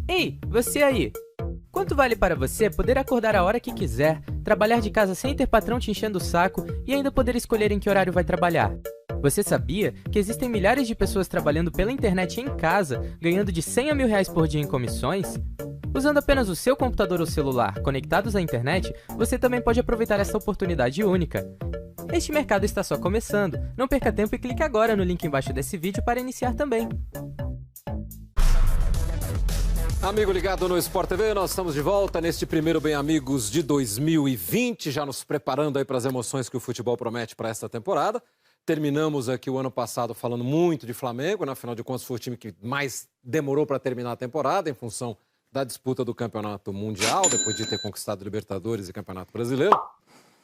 Ei, você aí! Quanto vale para você poder acordar a hora que quiser, trabalhar de casa sem ter patrão te enchendo o saco e ainda poder escolher em que horário vai trabalhar? Você sabia que existem milhares de pessoas trabalhando pela internet em casa, ganhando de 100 a R$ 1.000 por dia em comissões? Usando apenas o seu computador ou celular conectados à internet, você também pode aproveitar essa oportunidade única. Este mercado está só começando. Não perca tempo e clique agora no link embaixo desse vídeo para iniciar também. Amigo ligado no Sport TV, nós estamos de volta neste primeiro Bem Amigos de 2020, já nos preparando aí para as emoções que o futebol promete para esta temporada. Terminamos aqui o ano passado falando muito de Flamengo, né? Afinal de contas foi o time que mais demorou para terminar a temporada em função da disputa do Campeonato Mundial, depois de ter conquistado Libertadores e Campeonato Brasileiro.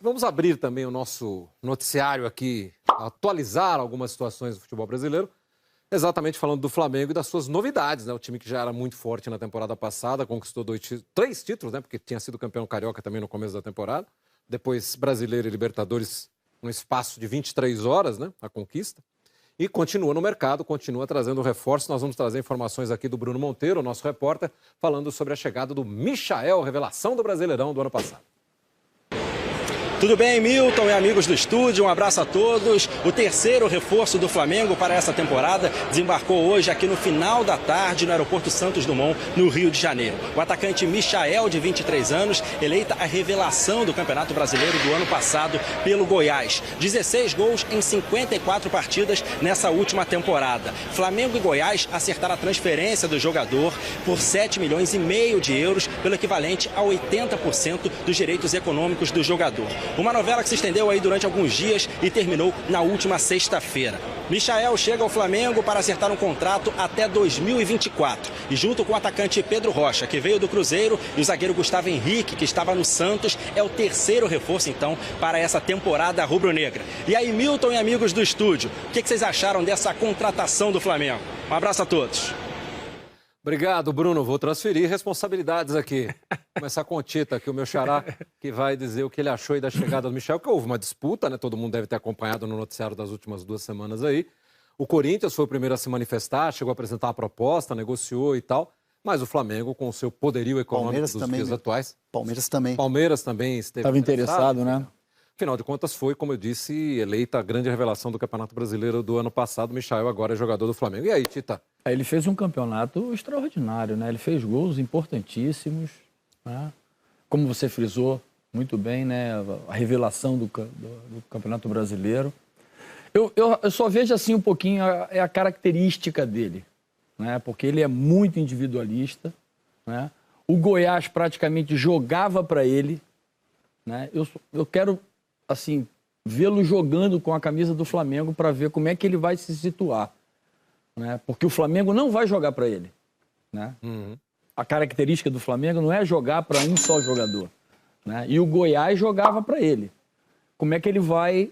Vamos abrir também o nosso noticiário aqui, atualizar algumas situações do futebol brasileiro, exatamente falando do Flamengo e das suas novidades, né? O time que já era muito forte na temporada passada, conquistou 3 títulos, né? Porque tinha sido campeão carioca também no começo da temporada. Depois Brasileiro e Libertadores, num espaço de 23 horas, né? A conquista. E continua no mercado, continua trazendo reforços. Nós vamos trazer informações aqui do Bruno Monteiro, nosso repórter, falando sobre a chegada do Michael, revelação do Brasileirão do ano passado. Tudo bem, Milton e amigos do estúdio, um abraço a todos. O terceiro reforço do Flamengo para essa temporada desembarcou hoje aqui no final da tarde no aeroporto Santos Dumont, no Rio de Janeiro. O atacante Michael, de 23 anos, eleita a revelação do Campeonato Brasileiro do ano passado pelo Goiás. 16 gols em 54 partidas nessa última temporada. Flamengo e Goiás acertaram a transferência do jogador por 7,5 milhões de euros, pelo equivalente a 80% dos direitos econômicos do jogador. Uma novela que se estendeu aí durante alguns dias e terminou na última sexta-feira. Michael chega ao Flamengo para acertar um contrato até 2024. E junto com o atacante Pedro Rocha, que veio do Cruzeiro, e o zagueiro Gustavo Henrique, que estava no Santos, é o terceiro reforço, então, para essa temporada rubro-negra. E aí, Milton e amigos do estúdio, o que vocês acharam dessa contratação do Flamengo? Um abraço a todos. Obrigado, Bruno. Vou transferir responsabilidades aqui. Começar com o Tita, aqui o meu xará, que vai dizer o que ele achou aí da chegada do Michel, que houve uma disputa, né? Todo mundo deve ter acompanhado no noticiário das últimas 2 semanas aí. O Corinthians foi o primeiro a se manifestar, chegou a apresentar uma proposta, negociou e tal, mas o Flamengo, com o seu poderio econômico dos dias atuais... Palmeiras também. Palmeiras também esteve Estava interessado, né? Afinal de contas, foi, como eu disse, eleita a grande revelação do Campeonato Brasileiro do ano passado. O Michael agora é jogador do Flamengo. E aí, Tita? Ele fez um campeonato extraordinário, né? Ele fez gols importantíssimos, né? Como você frisou muito bem, né? A revelação do Campeonato Brasileiro. Eu só vejo assim um pouquinho a característica dele, né? Porque ele é muito individualista, né? O Goiás praticamente jogava para ele, né? Eu quero, assim, vê-lo jogando com a camisa do Flamengo para ver como é que ele vai se situar, né? Porque o Flamengo não vai jogar para ele, né? A característica do Flamengo não é jogar para um só jogador, né? E o Goiás jogava para ele. Como é que ele vai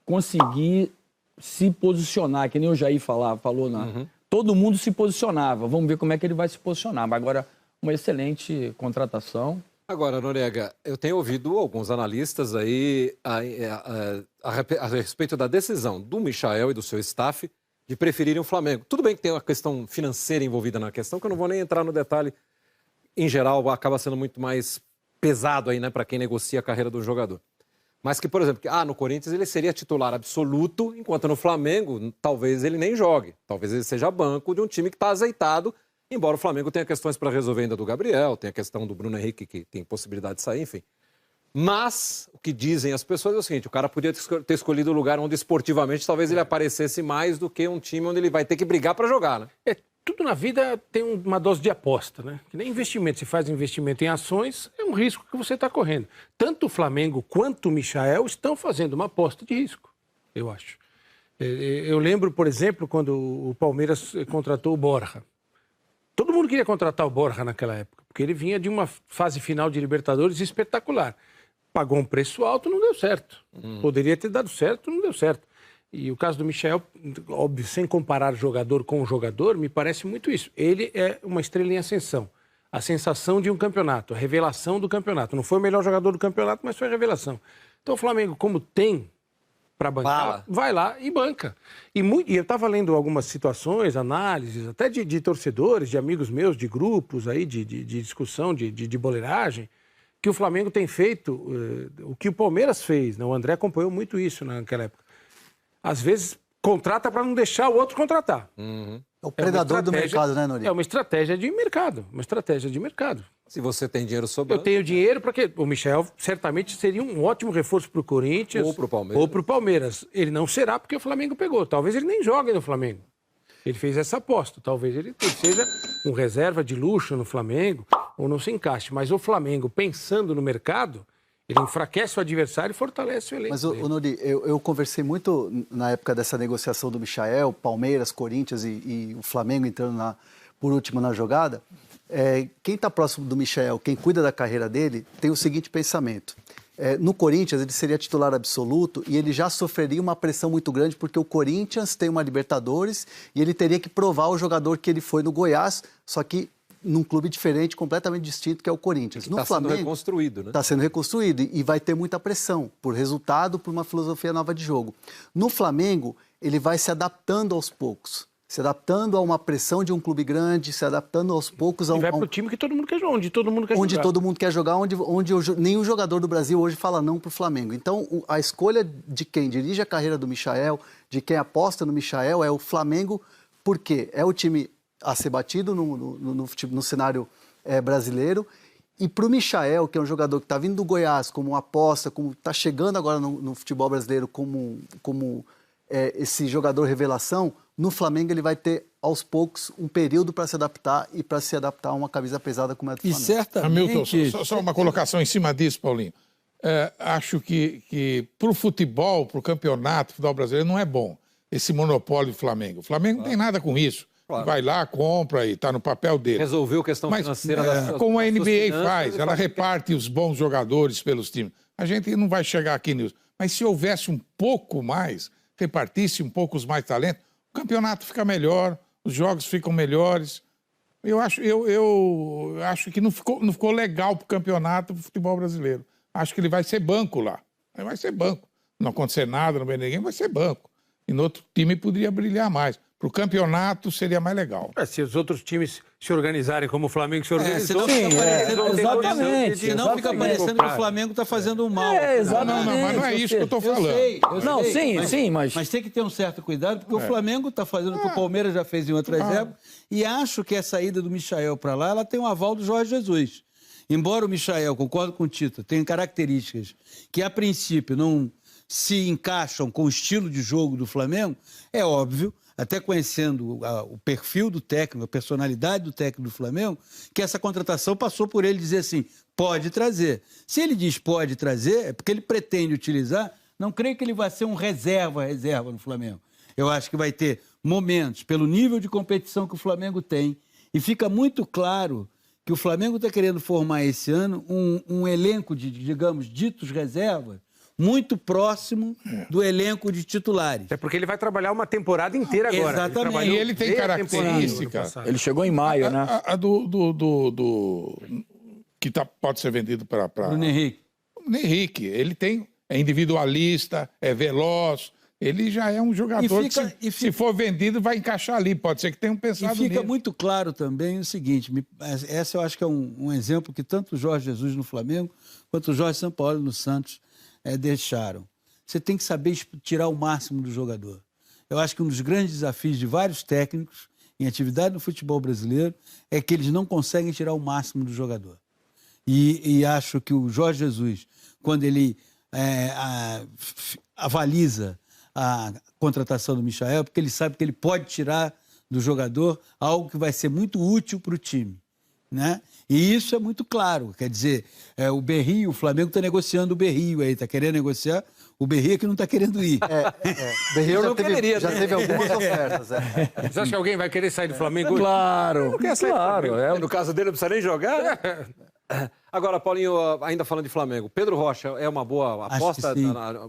conseguir se posicionar? Que nem o Jair falou, né? Todo mundo se posicionava. Vamos ver como é que ele vai se posicionar. Mas agora, uma excelente contratação. Agora, Noriega, eu tenho ouvido alguns analistas aí a respeito da decisão do Michael e do seu staff de preferirem o Flamengo. Tudo bem que tem uma questão financeira envolvida na questão, que eu não vou nem entrar no detalhe. Em geral, acaba sendo muito mais pesado aí, né, para quem negocia a carreira do jogador. Mas que, por exemplo, no Corinthians ele seria titular absoluto, enquanto no Flamengo talvez ele nem jogue. Talvez ele seja banco de um time que está azeitado, embora o Flamengo tenha questões para resolver ainda do Gabriel, tem a questão do Bruno Henrique, que tem possibilidade de sair, enfim. Mas o que dizem as pessoas é o seguinte: o cara podia ter escolhido o lugar onde esportivamente talvez ele aparecesse mais do que um time onde ele vai ter que brigar para jogar, né? Tudo na vida tem uma dose de aposta, né? Que nem investimento. Se faz investimento em ações, é um risco que você está correndo. Tanto o Flamengo quanto o Michael estão fazendo uma aposta de risco, eu acho. Eu lembro, por exemplo, quando o Palmeiras contratou o Borja. Todo mundo queria contratar o Borja naquela época, porque ele vinha de uma fase final de Libertadores espetacular. Pagou um preço alto, não deu certo. Poderia ter dado certo, não deu certo. E o caso do Michael, óbvio, sem comparar jogador com jogador, me parece muito isso. Ele é uma estrela em ascensão. A sensação de um campeonato, a revelação do campeonato. Não foi o melhor jogador do campeonato, mas foi a revelação. Então o Flamengo, como tem para bancar, vai lá e banca. E eu estava lendo algumas situações, análises, até de torcedores, de amigos meus, de grupos aí, de discussão, de boleiragem, que o Flamengo tem feito o que o Palmeiras fez, né? O André acompanhou muito isso naquela época. Às vezes, contrata para não deixar o outro contratar. É o predador do mercado, né, Nori? É uma estratégia de mercado. Uma estratégia de mercado. Se você tem dinheiro sobrando... Eu tenho dinheiro para quê? O Michel certamente seria um ótimo reforço para o Corinthians. Ou para o Palmeiras. Ou para o Palmeiras. Ele não será porque o Flamengo pegou. Talvez ele nem jogue no Flamengo. Ele fez essa aposta. Talvez ele seja um reserva de luxo no Flamengo ou não se encaixe. Mas o Flamengo, pensando no mercado, ele enfraquece o adversário e fortalece o elenco. Mas, Nori, eu conversei muito na época dessa negociação do Michael, Palmeiras, Corinthians e o Flamengo entrando por último na jogada. Quem está próximo do Michael, quem cuida da carreira dele, tem o seguinte pensamento. No Corinthians, ele seria titular absoluto e ele já sofreria uma pressão muito grande porque o Corinthians tem uma Libertadores e ele teria que provar o jogador que ele foi no Goiás, só que num clube diferente, completamente distinto, que é o Corinthians. Está sendo reconstruído, né? Está sendo reconstruído e vai ter muita pressão por resultado, por uma filosofia nova de jogo. No Flamengo, ele vai se adaptando aos poucos. Se adaptando a uma pressão de um clube grande, se adaptando aos poucos a vai para o time que todo mundo quer jogar, onde todo mundo quer jogar. Onde todo mundo quer jogar, onde nenhum jogador do Brasil hoje fala não para o Flamengo. Então, a escolha de quem dirige a carreira do Michael, de quem aposta no Michael, é o Flamengo, porque é o time a ser batido no cenário brasileiro. E para o Michael, que é um jogador que está vindo do Goiás como uma aposta, como está chegando agora no futebol brasileiro como esse jogador revelação, no Flamengo ele vai ter, aos poucos, um período para se adaptar e para se adaptar a uma camisa pesada como é do Flamengo. E certamente... Hamilton, só uma colocação em cima disso, Paulinho. Acho que para o futebol, para o campeonato, o futebol brasileiro, não é bom esse monopólio do Flamengo. O Flamengo não tem nada com isso. Claro. Vai lá, compra e está no papel dele. Resolveu a questão financeira. Como a NBA faz, ela reparte os bons jogadores pelos times. A gente não vai chegar aqui nisso. Mas se houvesse um pouco mais, repartisse um pouco os mais talentos, o campeonato fica melhor, os jogos ficam melhores. Eu acho que não ficou legal para o campeonato do futebol brasileiro. Acho que ele vai ser banco lá. Ele vai ser banco. Não acontecer nada, não vem ninguém, vai ser banco. E no outro time poderia brilhar mais. Para o campeonato seria mais legal. Se os outros times se organizarem como o Flamengo se organizou... Exatamente. Senão fica parecendo que o Flamengo está fazendo mal. Exatamente. Não, mas não é isso que eu estou falando. Eu sei, mas tem que ter um certo cuidado, porque o Flamengo está fazendo o que o Palmeiras já fez em outras épocas, e acho que a saída do Michael para lá, ela tem um aval do Jorge Jesus. Embora o Michael, concordo com o Tito, tenha características que, a princípio, não se encaixam com o estilo de jogo do Flamengo, é óbvio, até conhecendo o perfil do técnico, a personalidade do técnico do Flamengo, que essa contratação passou por ele dizer assim, pode trazer. Se ele diz pode trazer, é porque ele pretende utilizar, não creio que ele vai ser um reserva no Flamengo. Eu acho que vai ter momentos, pelo nível de competição que o Flamengo tem, e fica muito claro que o Flamengo está querendo formar esse ano um elenco de, digamos, ditos reservas, muito próximo do elenco de titulares. É porque ele vai trabalhar uma temporada inteira agora. Exatamente. E ele tem característica. Ele chegou em maio, né? Que pode ser vendido para... Bruno Henrique. Bruno Henrique. Ele é individualista, é veloz. Ele já é um jogador que, se for vendido, vai encaixar ali. Pode ser que tenha pensado nisso. E fica muito claro também o seguinte, essa eu acho que é um exemplo que tanto o Jorge Jesus no Flamengo, quanto o Jorge Sampaoli no Santos deixaram. Você tem que saber tirar o máximo do jogador. Eu acho que um dos grandes desafios de vários técnicos em atividade no futebol brasileiro é que eles não conseguem tirar o máximo do jogador. E acho que o Jorge Jesus, quando ele avaliza a contratação do Michael, porque ele sabe que ele pode tirar do jogador algo que vai ser muito útil para o time, né? E isso é muito claro, quer dizer, o Berrio, o Flamengo está negociando o Berrio aí, está querendo negociar, o Berrio é que não está querendo ir. O Berrio já teve algumas ofertas. Você acha que alguém vai querer sair do Flamengo? Claro, claro. No caso dele, não precisa nem jogar. Agora, Paulinho, ainda falando de Flamengo, Pedro Rocha é uma boa aposta?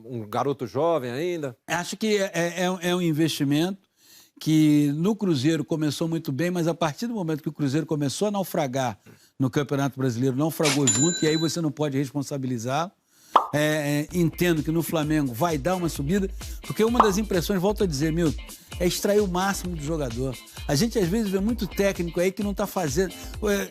Um garoto jovem ainda? Acho que é um investimento que no Cruzeiro começou muito bem, mas a partir do momento que o Cruzeiro começou a naufragar no Campeonato Brasileiro, naufragou junto, e aí você não pode responsabilizar. entendo que no Flamengo vai dar uma subida, porque uma das impressões, volto a dizer, Milton, é extrair o máximo do jogador. A gente às vezes vê muito técnico aí que não está fazendo...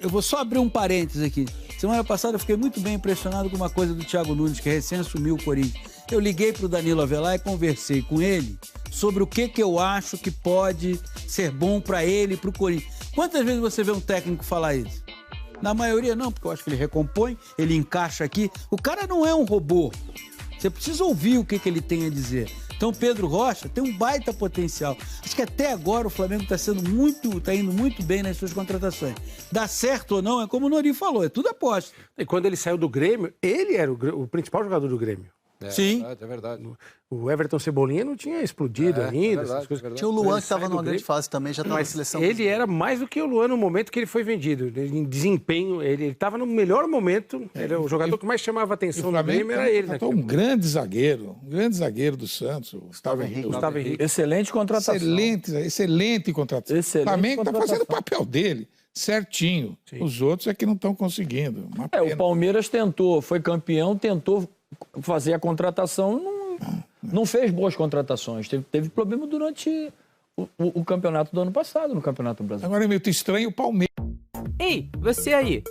Eu vou só abrir um parênteses aqui. Semana passada eu fiquei muito bem impressionado com uma coisa do Thiago Nunes, que recém assumiu o Corinthians. Eu liguei para o Danilo Avelar e conversei com ele sobre o que eu acho que pode ser bom para ele e para o Corinthians. Quantas vezes você vê um técnico falar isso? Na maioria não, porque eu acho que ele recompõe, ele encaixa aqui. O cara não é um robô. Você precisa ouvir o que ele tem a dizer. Então, Pedro Rocha tem um baita potencial. Acho que até agora o Flamengo está indo muito bem nas suas contratações. Dá certo ou não, é como o Nori falou, é tudo aposta. E quando ele saiu do Grêmio, ele era o principal jogador do Grêmio. Sim. É verdade. O Everton Cebolinha não tinha explodido ainda. Essas coisas. Tinha o Luan que estava numa grande fase também, já estava na seleção. Ele era mais do que o Luan no momento que ele foi vendido. Em desempenho, ele estava no melhor momento. Ele era o jogador que mais chamava a atenção do Grêmio, era ele. Um grande zagueiro do Santos, Gustavo Henrique. Excelente contratação. Excelente contratação. O Flamengo está fazendo o papel dele certinho. Sim. Os outros é que não estão conseguindo. O Palmeiras tentou, foi campeão, tentou fazer a contratação, não fez boas contratações. Teve problema durante o campeonato do ano passado, no Campeonato Brasileiro. Agora é meio estranho o Palmeiras. Ei, você aí!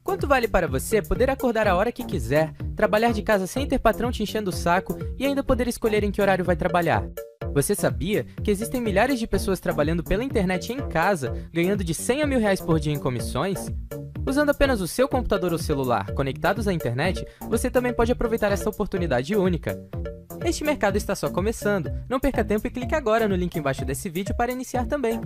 Quanto vale para você poder acordar a hora que quiser, trabalhar de casa sem ter patrão te enchendo o saco e ainda poder escolher em que horário vai trabalhar? Você sabia que existem milhares de pessoas trabalhando pela internet em casa, ganhando de 100 a R$1.000 por dia em comissões? Usando apenas o seu computador ou celular conectados à internet, você também pode aproveitar essa oportunidade única. Este mercado está só começando. Não perca tempo e clique agora no link embaixo desse vídeo para iniciar também.